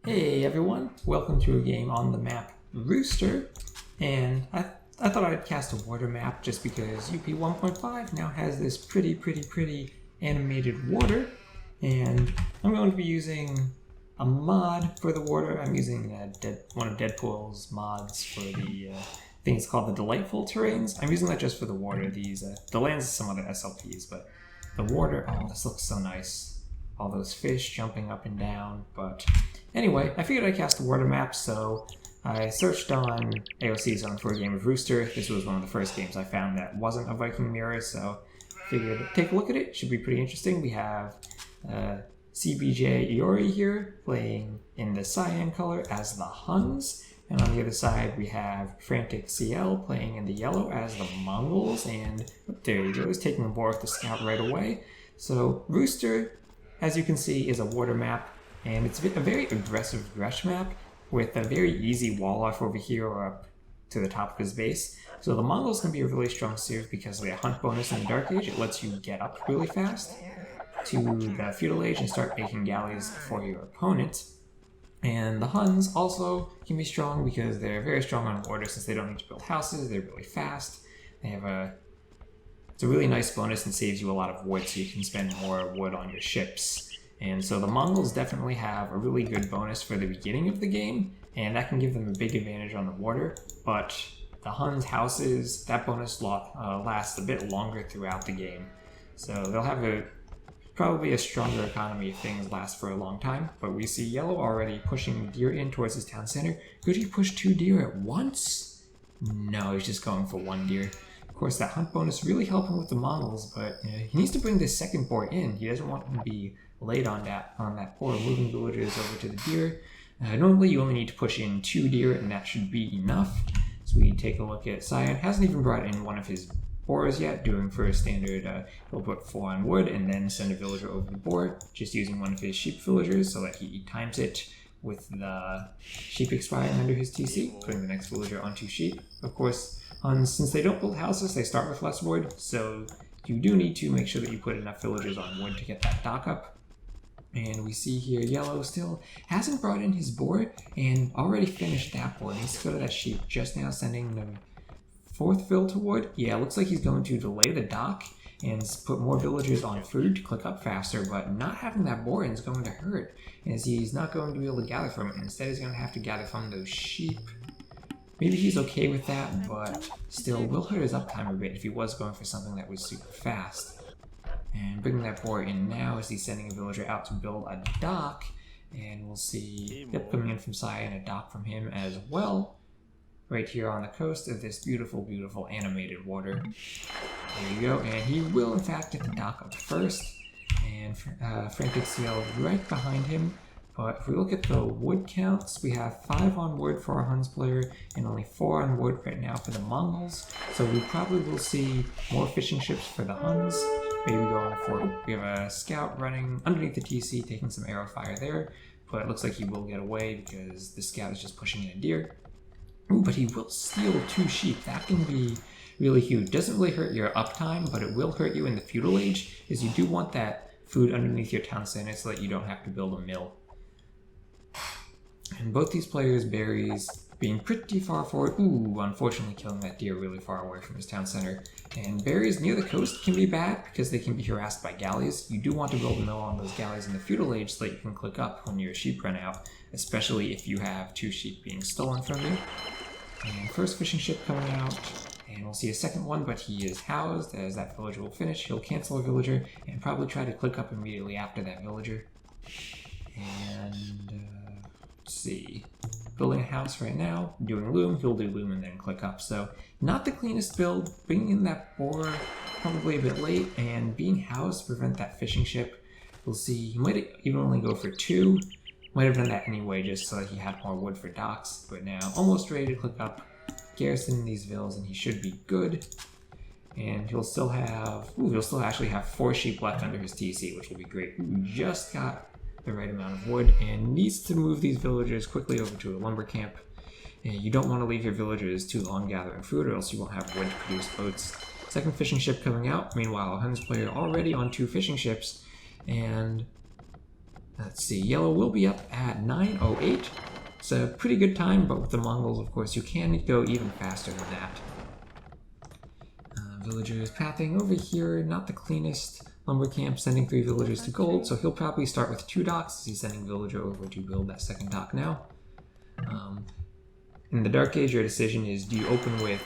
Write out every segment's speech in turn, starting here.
Hey everyone, welcome to a game on the map Rooster, and I thought I'd cast a water map just because UP 1.5 now has this pretty animated water, and I'm going to be using a mod for the water. I'm using one of Deadpool's mods for the thing it's called the Delightful Terrains. I'm using that just for the water. The lands is some other SLPs, but the water, oh, this looks so nice. All those fish jumping up and down, but anyway, I figured I'd cast a water map, so I searched on Aoe2 for a game of Rooster. This was one of the first games I found that wasn't a Viking mirror, so I figured take a look at it. Should be pretty interesting. We have CBJ Iori here playing in the cyan color as the Huns, and on the other side we have Frantic CL playing in the yellow as the Mongols, and there you go, he's taking the board with the scout right away. So Rooster, as you can see, is a water map, and it's a very aggressive rush map with a very easy wall off over here or up to the top of his base. So the Mongols can be a really strong serve because of the hunt bonus in the Dark Age. It lets you get up really fast to the Feudal Age and start making galleys for your opponent. And the Huns also can be strong because they're very strong on water since they don't need to build houses. They're really fast. They have it's a really nice bonus and saves you a lot of wood, so you can spend more wood on your ships. And so the Mongols definitely have a really good bonus for the beginning of the game, and that can give them a big advantage on the water. But the Huns' houses, that bonus lasts a bit longer throughout the game. So they'll have probably a stronger economy if things last for a long time. But we see Yellow already pushing deer in towards his town center. Could he push 2 deer at once? No, he's just going for 1 deer. Of course, that hunt bonus really helping with the Mongols, but he needs to bring this second boar in. He doesn't want him to be late on that boar, moving villagers over to the deer. Normally, you only need to push in 2 deer, and that should be enough. So we take a look at Cyan. Hasn't even brought in one of his boars yet, doing for a standard, he'll put 4 on wood and then send a villager over the boar, just using one of his sheep villagers so that he times it with the sheep expiring under his TC, putting the next villager onto sheep. Of course, since they don't build houses, they start with less wood, so you do need to make sure that you put enough villagers on wood to get that dock up. And we see here Yellow still hasn't brought in his boar and already finished that boar. Needs to go to that sheep, just now sending the 4th vill to wood. Yeah, looks like he's going to delay the dock and put more villagers on food to click up faster, but not having that boar in is going to hurt, as he's not going to be able to gather from it. Instead, he's going to have to gather from those sheep. Maybe he's okay with that, but still will hurt his uptime a bit if he was going for something that was super fast. And bringing that boar in now as he's sending a villager out to build a dock, and we'll see, coming in from Cyan, a dock from him as well, right here on the coast of this beautiful animated water. There you go, and he will in fact get the dock up first, and Frantic CL right behind him. But if we look at the wood counts, we have 5 on wood for our Huns player and only 4 on wood right now for the Mongols. So we probably will see more fishing ships for the Huns. Maybe going for, we have a scout running underneath the TC, taking some arrow fire there. But it looks like he will get away because the scout is just pushing in a deer. Ooh, but he will steal 2 sheep. That can be really huge. Doesn't really hurt your uptime, but it will hurt you in the Feudal Age, is you do want that food underneath your town center so that you don't have to build a mill. And both these players, Berries being pretty far forward. Ooh, unfortunately killing that deer really far away from his town center. And Berries near the coast can be bad because they can be harassed by galleys. You do want to build a mill on those galleys in the Feudal Age so that you can click up when your sheep run out, especially if you have 2 sheep being stolen from you. And first fishing ship coming out, and we'll see a second one, but he is housed. As that villager will finish, he'll cancel a villager and probably try to click up immediately after that villager. And let's see, building a house right now, doing loom, he'll do loom and then click up. So not the cleanest build, bringing in that boar probably a bit late, and being housed to prevent that fishing ship. We'll see, he might even only go for 2. Might have done that anyway just so that he had more wood for docks, but now almost ready to click up, garrison these vills, and he should be good. And he'll still actually have 4 sheep left under his TC, which will be great. Ooh, just got the right amount of wood and needs to move these villagers quickly over to a lumber camp. And you don't want to leave your villagers too long gathering food, or else you won't have wood to produce boats. Second fishing ship coming out. Meanwhile, a Huns player already on 2 fishing ships, and Let's see, yellow will be up at 9:08. It's a pretty good time, but with the Mongols, of course, you can go even faster than that. Villagers pathing over here, not the cleanest. Lumber camp sending 3 villagers to gold, so he'll probably start with 2 docks. He's sending villager over to build that second dock now. In the Dark Age, your decision is, do you open with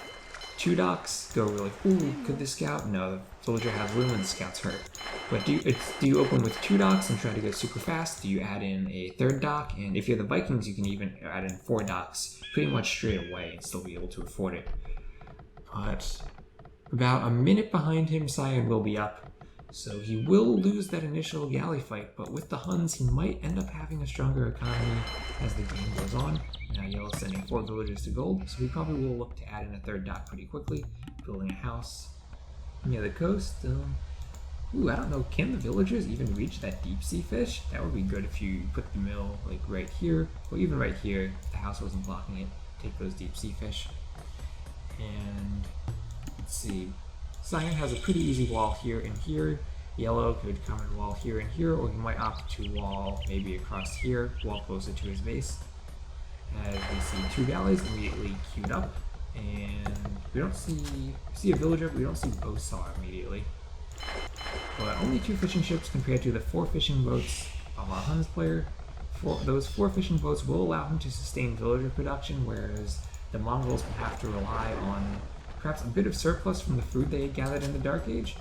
2 docks, go really, ooh, could this scout? No, the villager has room and the scout's hurt. But do you open with 2 docks and try to go super fast? Do you add in a 3rd dock? And if you're the Vikings, you can even add in 4 docks pretty much straight away and still be able to afford it. But about a minute behind him, Cyan will be up. So he will lose that initial galley fight, but with the Huns, he might end up having a stronger economy as the game goes on. Now Yellow's sending 4 villagers to gold, so we probably will look to add in a 3rd dock pretty quickly, building a house near the coast. Ooh, I don't know, can the villagers even reach that deep sea fish? That would be good if you put the mill like right here, or even right here, if the house wasn't blocking it, take those deep sea fish. And let's see. Cyan has a pretty easy wall here and here. Yellow could come and wall here and here, or he might opt to wall maybe across here, wall closer to his base. As we see 2 galleys immediately queued up, and we don't see a villager, but we don't see Bosar immediately. But only 2 fishing ships compared to the 4 fishing boats of our Huns player. Those 4 fishing boats will allow him to sustain villager production, whereas the Mongols will have to rely on perhaps a bit of surplus from the food they had gathered in the Dark Age,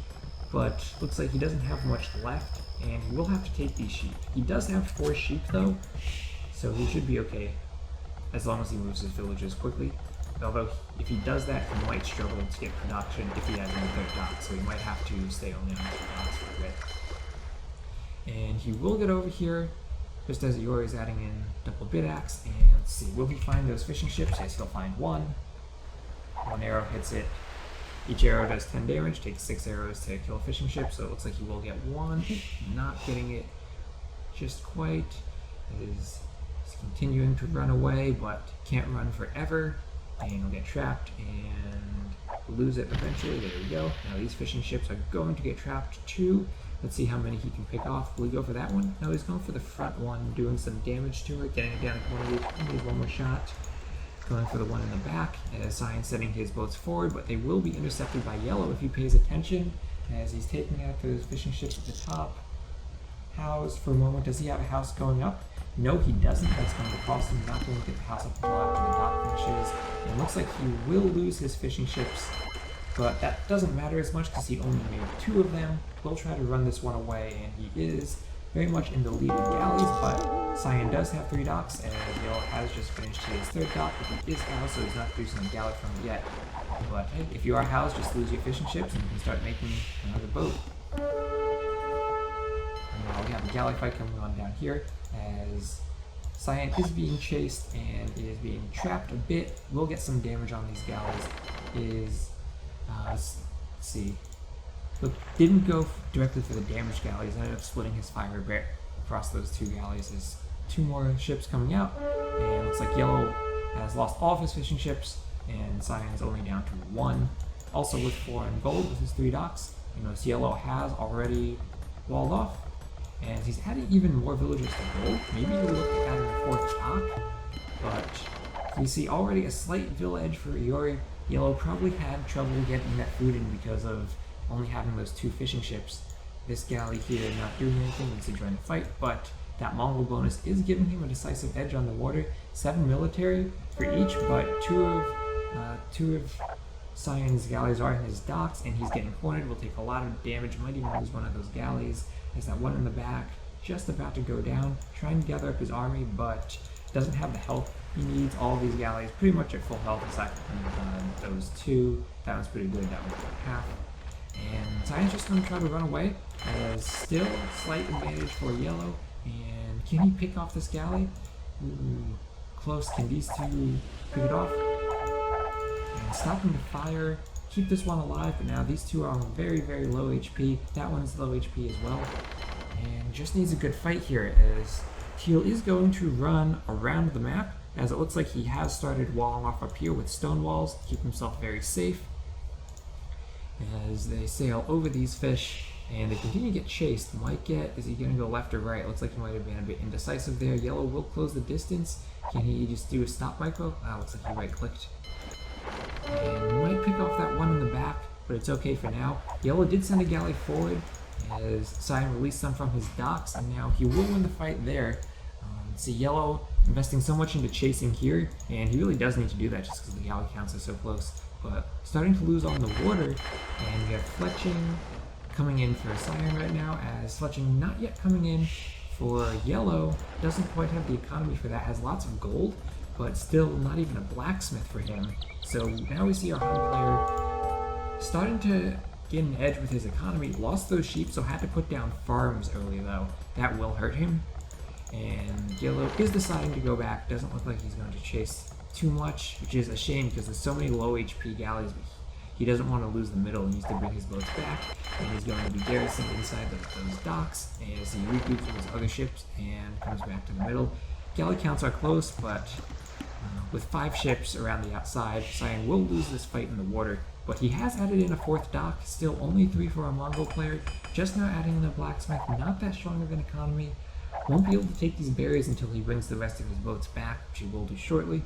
but looks like he doesn't have much left, and he will have to take these sheep. He does have 4 sheep though, so he should be okay as long as he moves his villagers quickly. Although if he does that, he might struggle to get production if he has no 3rd dock, so he might have to stay only on 2 docks for a bit. And he will get over here just as Iori is adding in double bit axe, and let's see, will he find those fishing ships? Yes, he'll find 1. 1 arrow hits it. Each arrow does 10 damage, takes 6 arrows to kill a fishing ship, so it looks like he will get 1. Not getting it just quite. He's continuing to run away, but can't run forever, and he'll get trapped and lose it eventually. There we go. Now these fishing ships are going to get trapped too. Let's see how many he can pick off. Will he go for that one? No, he's going for the front one, doing some damage to it, getting it down to 1. He needs 1 more shot. Going for the one in the back, as Cyan's sending his boats forward, but they will be intercepted by Yellow if he pays attention, as he's taking out those fishing ships at the top. House for a moment. Does he have a house going up? No, he doesn't. That's going to cost him. Not going to get the house up until after the dock finishes. And it looks like he will lose his fishing ships, but that doesn't matter as much because he only made 2 of them. We'll try to run this one away, and he is very much in the lead of galleys, but Cyan does have 3 docks, and Yellow has just finished his 3rd dock, but he is housed, so he's not producing a galley from it yet. But hey, if you are housed, just lose your fishing ships and you can start making another boat. And now we have a galley fight coming on down here, as Cyan is being chased and is being trapped a bit. We'll get some damage on these galleys. Let's see. Look, didn't go directly for the damage galleys, ended up splitting his fire a bit across those 2 galleys. There's 2 more ships coming out, and it looks like Yellow has lost all of his fishing ships, and Cyan's only down to 1. Also with 4 in gold with his 3 docks. You notice Yellow has already walled off, and he's adding even more villagers to gold. Maybe he'll look at adding a 4th dock, but we see already a slight vill edge for Iori. Yellow probably had trouble getting that food in because of only having those 2 fishing ships. This galley here not doing anything, needs to join the fight, but that Mongol bonus is giving him a decisive edge on the water. 7 military for each, but two of Cyan's galleys are in his docks, and he's getting cornered, will take a lot of damage, might even lose one of those galleys. There's that one in the back, just about to go down, trying to gather up his army, but doesn't have the health he needs. All of these galleys pretty much at full health, aside from those 2. That one's pretty good, that one's about half. And Cyan's just going to try to run away. Still slight advantage for Yellow. And can he pick off this galley? Ooh, close. Can these 2 pick it off? And stopping the fire. Keep this one alive, but now these 2 are on very, very low HP. That one's low HP as well. And just needs a good fight here, as Teal is going to run around the map, as it looks like he has started walling off up here with stone walls to keep himself very safe. As they sail over these fish, And they continue to get chased. Is he going to go left or right? Looks like he might have been a bit indecisive there. Yellow will close the distance. Can he just do a stop micro? Looks like he right-clicked. And might pick off that one in the back, but it's okay for now. Yellow did send a galley forward as Cyan released some from his docks, and now he will win the fight there. See Yellow investing so much into chasing here, and he really does need to do that just because the galley counts are so close. But starting to lose on the water, and we have Fletching coming in for Cyan right now, as Fletching not yet coming in for Yellow. Doesn't quite have the economy for that, has lots of gold, but still not even a blacksmith for him. So now we see our home player starting to get an edge with his economy. Lost those sheep, so had to put down farms early though. That will hurt him. And Yellow is deciding to go back. Doesn't look like he's going to chase too much, which is a shame because there's so many low HP galleys, but he doesn't want to lose the middle. He needs to bring his boats back, and he's going to be garrisoned inside those docks as he regroups with his other ships and comes back to the middle. Galley counts are close, but with 5 ships around the outside, Cyan will lose this fight in the water, but he has added in a 4th dock. Still only 3 for a Mongol player. Just now adding in a blacksmith, not that strong of an economy. Won't be able to take these berries until he brings the rest of his boats back, which he will do shortly.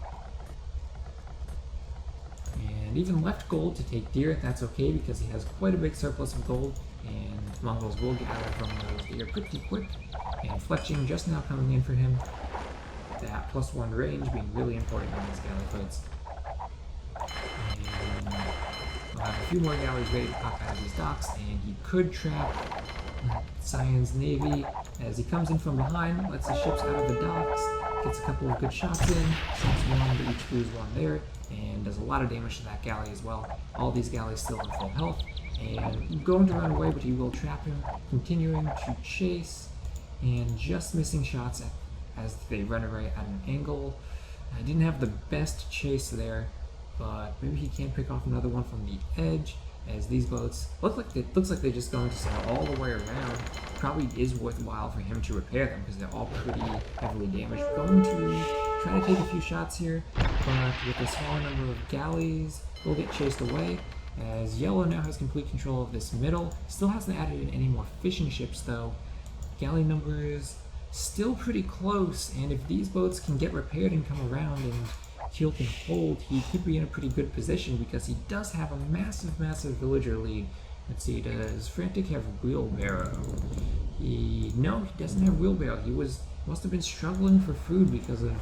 And even left gold to take deer. That's okay because he has quite a big surplus of gold, and Mongols will gather from those deer pretty quick. And Fletching just now coming in for him. That +1 range being really important in these galley fights. And we'll have a few more galleys ready to pop out of these docks, and he could trap Cyan's navy as he comes in from behind, lets his ships out of the docks, gets a couple of good shots in, sinks one, but each lose one there, and does a lot of damage to that galley as well. All these galleys still in full health, and going to run away, but he will trap him, continuing to chase, and just missing shots as they run away at an angle. I didn't have the best chase there, but maybe he can pick off another one from the edge, as these boats looks like they're just going to sail all the way around. Probably is worthwhile for him to repair them because they're all pretty heavily damaged. Going to try to take a few shots here, but with a smaller number of galleys, will get chased away. As Yellow now has complete control of this middle. Still hasn't added in any more fishing ships though. Galley numbers still pretty close, and if these boats can get repaired and come around and Keel can hold, he could be in a pretty good position because he does have a massive villager lead. Let's see, does Frantic have Wheelbarrow? No, he doesn't have Wheelbarrow. He must have been struggling for food because of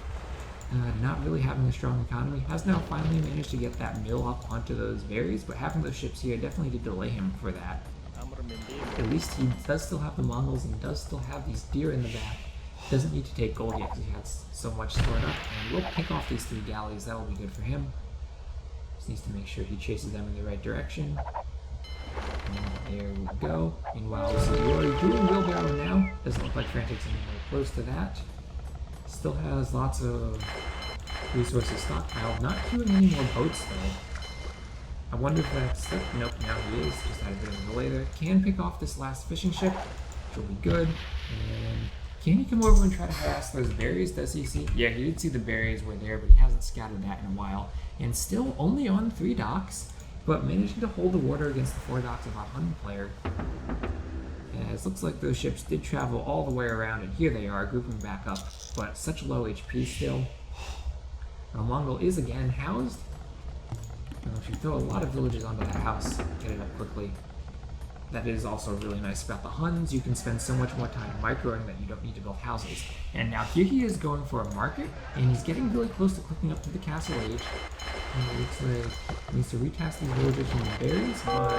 not really having a strong economy. Has now finally managed to get that mill up onto those berries, but having those ships here definitely did delay him for that. At least he does still have the Mongols and does still have these deer in the back. Doesn't need to take gold yet because he has so much stored up, and we'll pick off these 3 galleys. That will be good for him. Just needs to make sure he chases them in the right direction. And there we go. Meanwhile, we see Rory doing Wheelbarrow now. Doesn't look like Frantic's anywhere close to that. Still has lots of resources stockpiled. Not queuing any more boats though. I wonder if that's... Nope, now he is. Just had a bit of a delay there. Can pick off this last fishing ship, which will be good. And can he come over and try to harass those berries? Does he see? Yeah, he did see the berries were there, but he hasn't scattered that in a while. And still only on 3 docks, but managing to hold the water against the 4 docks of our Hun player. As looks like those ships did travel all the way around, and here they are, grouping back up, but such low HP still. Our Mongol is again housed. If you throw a lot of villages onto that house, get it up quickly. That is also really nice about the Huns. You can spend so much more time microing that you don't need to build houses. And now here he is going for a market, and he's getting really close to clicking up to the castle age. And it looks like he needs to retask these villages from the berries, but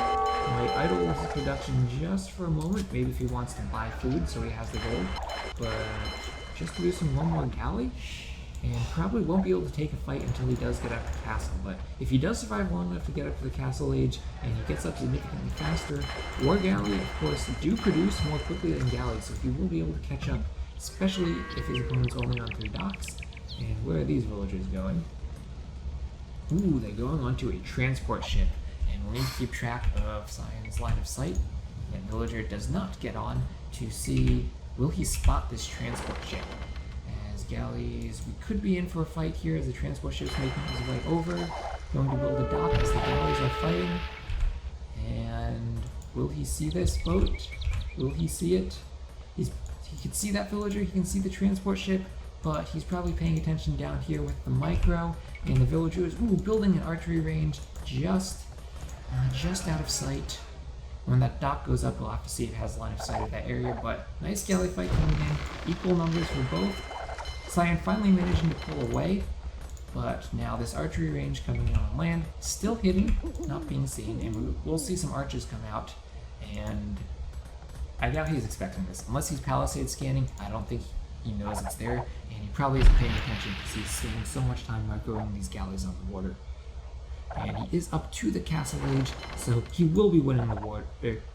might idle his production just for a moment, maybe if he wants to buy food so he has the gold. But just producing 1 more galley, and probably won't be able to take a fight until he does get up to the castle. But if he does survive long enough to get up to the castle age, and he gets up significantly faster, War Galley, of course, do produce more quickly than galleys, so he will be able to catch up, especially if his opponent's only on 3 docks. And where are these villagers going? Ooh, they're going onto a transport ship, and we'll need to keep track of Cyan's line of sight. That villager does not get on to see, will he spot this transport ship? Galleys, we could be in for a fight here as the transport ship's making his way over. Going to build a dock as the galleys are fighting. And Will he see this boat? Will he see it? He can see that villager, he can see the transport ship, but he's probably paying attention down here with the micro, and the villager is building an archery range just out of sight. When that dock goes up, we'll have to see if it has line of sight of that area, but nice galley fight coming in, equal numbers for both. Cyan finally managing to pull away, but now this archery range coming in on land, still hidden, not being seen, and we'll see some archers come out, and I doubt he's expecting this. Unless he's palisade scanning, I don't think he knows it's there, and he probably isn't paying attention because he's spending so much time microing these galleys on the water. And he is up to the castle age, so he will be winning the war.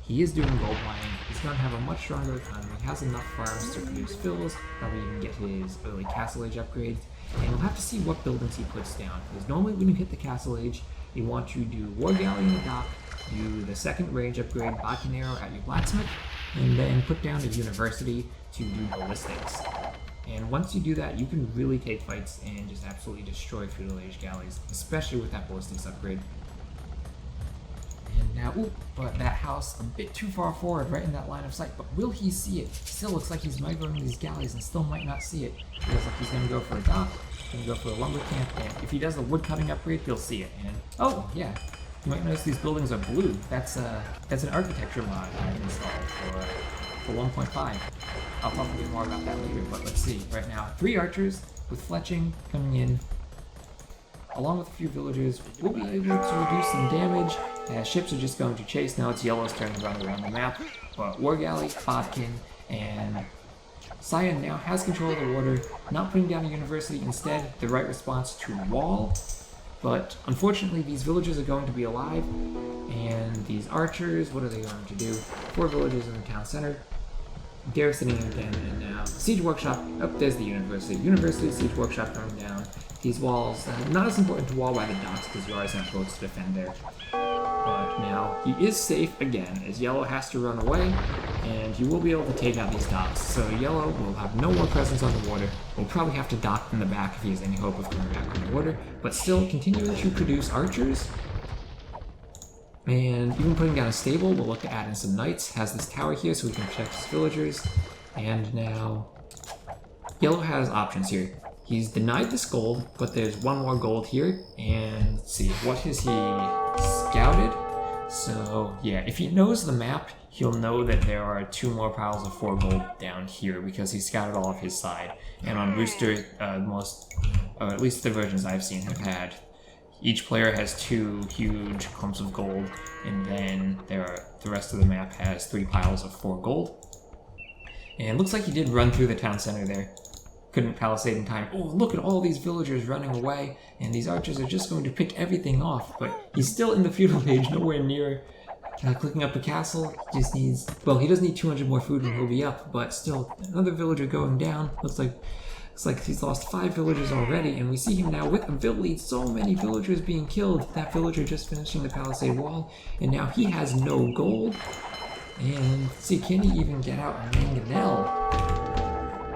He is doing gold mining. He's going to have a much stronger economy. He has enough farms to produce fills, probably even get his early castle age upgrades. And we'll have to see what buildings he puts down. Because normally when you hit the castle age, you want to do war galley in the dock, do the second range upgrade Bacanero at your blacksmith, and then put down the university to do ballistics. And once you do that, you can really take fights and just absolutely destroy feudal age galleys, especially with that ballistics upgrade. And now, but that house a bit too far forward, right in that line of sight, but will he see it? Still looks like he's migrating these galleys and still might not see it. Feels like he's gonna go for a dock, gonna go for a lumber camp, and if he does the wood cutting upgrade, he'll see it. And, oh, yeah. You might notice these buildings are blue. That's an architecture mod I've installed for 1.5. I'll probably do more about that later, but let's see. Right now, 3 archers with fletching coming in, along with a few villagers. We'll be able to reduce some damage. Ships are just going to chase. Now it's Yellow's turn to run around the map. But War Galley, Bodkin, and Cyan now has control of the water, not putting down a university. Instead, the right response to wall. But unfortunately, these villagers are going to be alive, and these archers, what are they going to do? 4 villagers in the town center. Garrisoning again, and now siege workshop. There's the university. University siege workshop coming down. These walls, not as important to wall by the docks because you always have boats to defend there. But now he is safe again, as Yellow has to run away, and he will be able to take out these docks. So Yellow will have no more presence on the water. Will probably have to dock in the back if he has any hope of coming back on the water, but still continuing to produce archers. And even putting down a stable, we'll look to add in some knights. Has this tower here so we can protect his villagers. And now, Yellow has options here. He's denied this gold, but there's 1 more gold here. And let's see, what has he scouted? So yeah, if he knows the map, he'll know that there are 2 more piles of 4 gold down here because he scouted all of his side. And on Rooster, or at least the versions I've seen have had, each player has 2 huge clumps of gold, and then the rest of the map has 3 piles of 4 gold. And it looks like he did run through the town center there. Couldn't palisade in time. Oh, look at all these villagers running away, and these archers are just going to pick everything off, but he's still in the feudal age, nowhere near clicking up a castle. He just needs, well, he does need 200 more food and he'll be up, but still, another villager going down. Looks like he's lost 5 villagers already, and we see him now with a village. So many villagers being killed. That villager just finishing the palisade wall, and now he has no gold. And see, can he even get out a mangonel?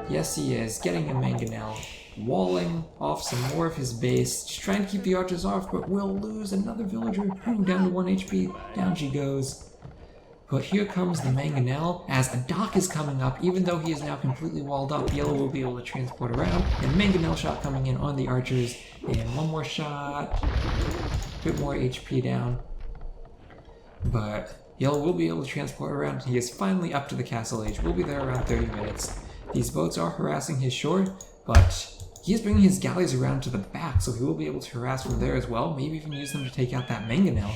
Yes, he is getting a mangonel, walling off some more of his base, just trying to keep the archers off, but will lose another villager. Down to 1 HP. Down she goes. But here comes the mangonel, as a dock is coming up. Even though he is now completely walled up, Yellow will be able to transport around. And mangonel shot coming in on the archers. And 1 more shot. A bit more HP down. But Yellow will be able to transport around. He is finally up to the castle age. We'll be there around 30 minutes. These boats are harassing his shore, but he is bringing his galleys around to the back, so he will be able to harass from there as well. Maybe even use them to take out that mangonel.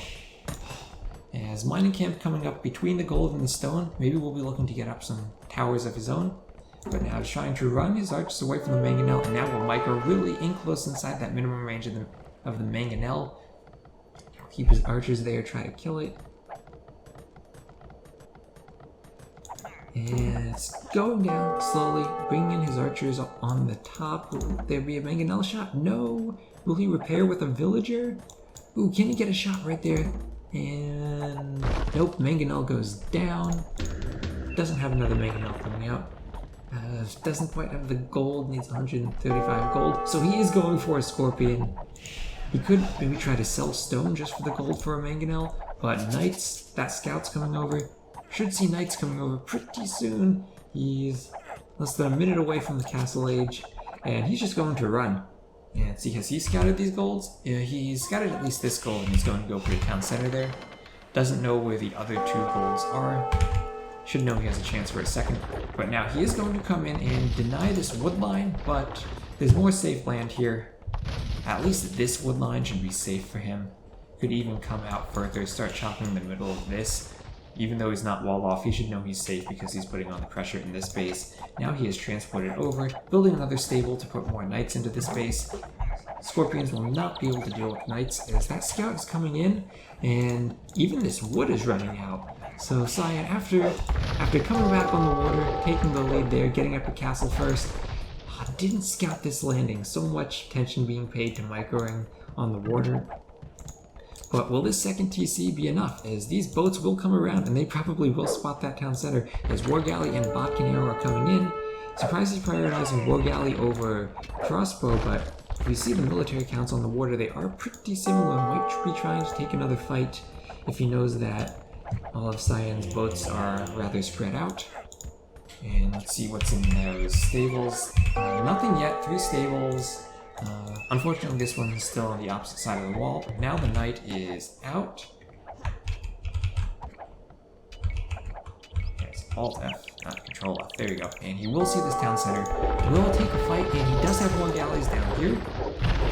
As mining camp coming up between the gold and the stone, maybe we'll be looking to get up some towers of his own. But now he's trying to run his archers away from the mangonel, and now will micro really in close inside that minimum range of the mangonel. Keep his archers there, try to kill it. And it's going down slowly, bringing in his archers up on the top. Will there be a mangonel shot? No. Will he repair with a villager? Ooh, can he get a shot right there? And nope, mangonel goes down. Doesn't have another mangonel coming out. Doesn't quite have the gold, needs 135 gold. So he is going for a scorpion. He could maybe try to sell stone just for the gold for a mangonel, But knights, that scout's coming over. Should see knights coming over pretty soon. He's less than a minute away from the castle age, and he's just going to run. And see, has he scouted these golds? Yeah, he's scouted at least this gold, and he's going to go for the town center there. Doesn't know where the other 2 golds are. Should know he has a chance for a second. But now he is going to come in and deny this wood line, but there's more safe land here. At least this wood line should be safe for him. Could even come out further, start chopping in the middle of this. Even though he's not walled off, he should know he's safe because he's putting on the pressure in this base. Now he is transported over, building another stable to put more knights into this base. Scorpions will not be able to deal with knights as that scout is coming in, and even this wood is running out. So Cyan, after coming back on the water, taking the lead there, getting up the castle first, didn't scout this landing. So much attention being paid to microing on the water. But will this second TC be enough, as these boats will come around and they probably will spot that town center, as War Galley and Botkin Arrow are coming in. Surprised he's prioritizing War Galley over Crossbow, but if we see the military counts on the water, they are pretty similar. Might be trying to take another fight if he knows that all of Cyan's boats are rather spread out. And let's see what's in those stables. Nothing yet, 3 stables. Unfortunately, this one is still on the opposite side of the wall. But now the knight is out. It's Alt F, not Control F. There you go. And he will see this town center. Will take a fight, and he does have 1 galleys down here.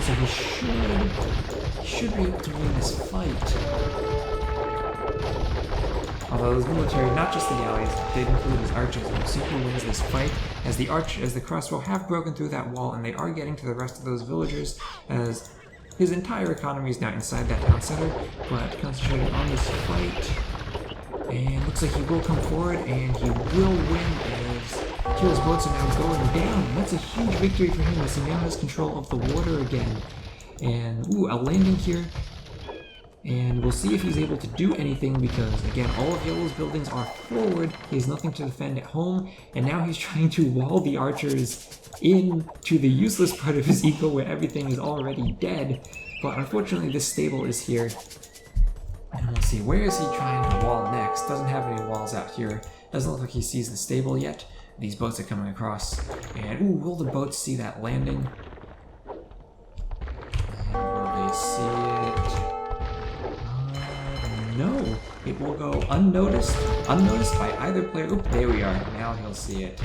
So he should be able to win this fight. Although his military, not just the galleys, did include his archers, and Super wins this fight, as the crossbow have broken through that wall, and they are getting to the rest of those villagers, as his entire economy is now inside that town center, but concentrating on this fight, and looks like he will come forward, and he will win, as Kill's boats are now going down. That's a huge victory for him, as he now has control of the water again. And, a landing here. And we'll see if he's able to do anything because, again, all of Yellow's buildings are forward. He has nothing to defend at home, and now he's trying to wall the archers into the useless part of his eco where everything is already dead. But unfortunately, this stable is here. And we'll see, where is he trying to wall next? Doesn't have any walls out here. Doesn't look like he sees the stable yet. These boats are coming across. And, will the boats see that landing? And will they see it? No, it will go unnoticed by either player. Oop, there we are. Now he'll see it.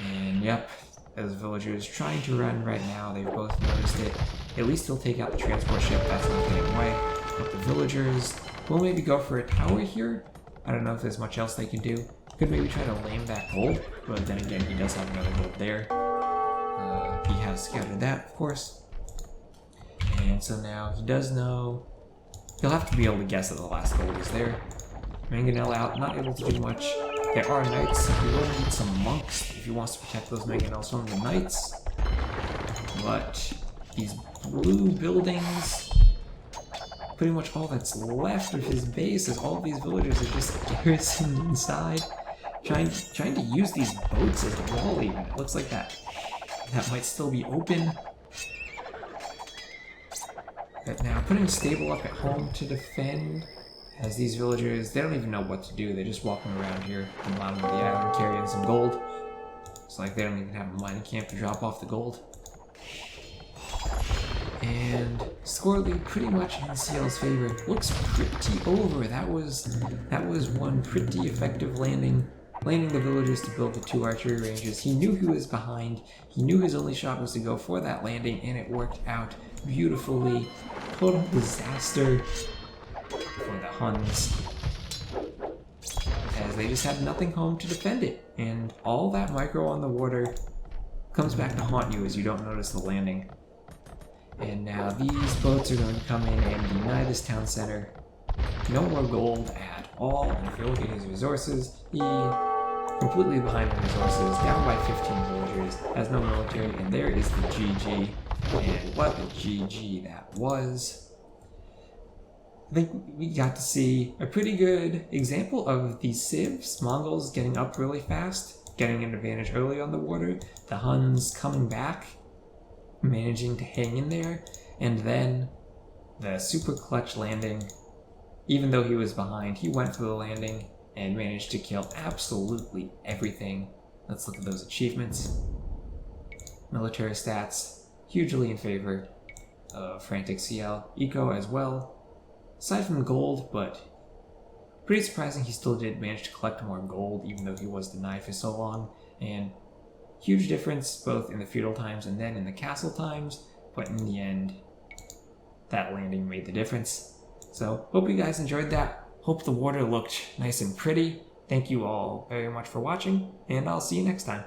And yep, as villagers trying to run right now, they've both noticed it. At least he'll take out the transport ship. That's not getting away. But the villagers will maybe go for a tower here. I don't know if there's much else they can do. Could maybe try to lame that gold, but then again, he does have another gold there. He has scouted that, of course. And so now he does know. He'll have to be able to guess that the last gold is there. Mangonel out, not able to do much. There are knights. He will need some monks if he wants to protect those mangonels from the knights. But these blue buildings, pretty much all that's left of his base is all of these villagers are just garrisoned inside. Trying to use these boats as a wall even. It looks like that might still be open. But now, putting a stable up at home to defend, as these villagers, they don't even know what to do. They're just walking around here on the bottom of the island carrying some gold. It's like they don't even have a mining camp to drop off the gold. And score lead pretty much in CL's favor. Looks pretty over. That was one pretty effective landing the villagers to build the 2 archery ranges. He knew he was behind. He knew his only shot was to go for that landing, and it worked out beautifully. Total disaster for the Huns, as they just had nothing home to defend it. And all that micro on the water comes back to haunt you as you don't notice the landing. And now these boats are going to come in and deny this town center. No more gold at all. And if you look at his resources, he completely behind in resources, down by 15 villagers, has no military, and there is the GG. And what a GG that was. I think we got to see a pretty good example of the civs, Mongols getting up really fast, getting an advantage early on the water, the Huns coming back, managing to hang in there, and then the super clutch landing even though he was behind, he went for the landing and managed to kill absolutely everything. Let's look at those achievements. Military stats, hugely in favor of Frantic CL. Eco as well. Aside from the gold, but pretty surprising he still did manage to collect more gold even though he was denied for so long. And huge difference both in the feudal times and then in the castle times, but in the end, that landing made the difference. So, hope you guys enjoyed that. Hope the water looked nice and pretty. Thank you all very much for watching, and I'll see you next time.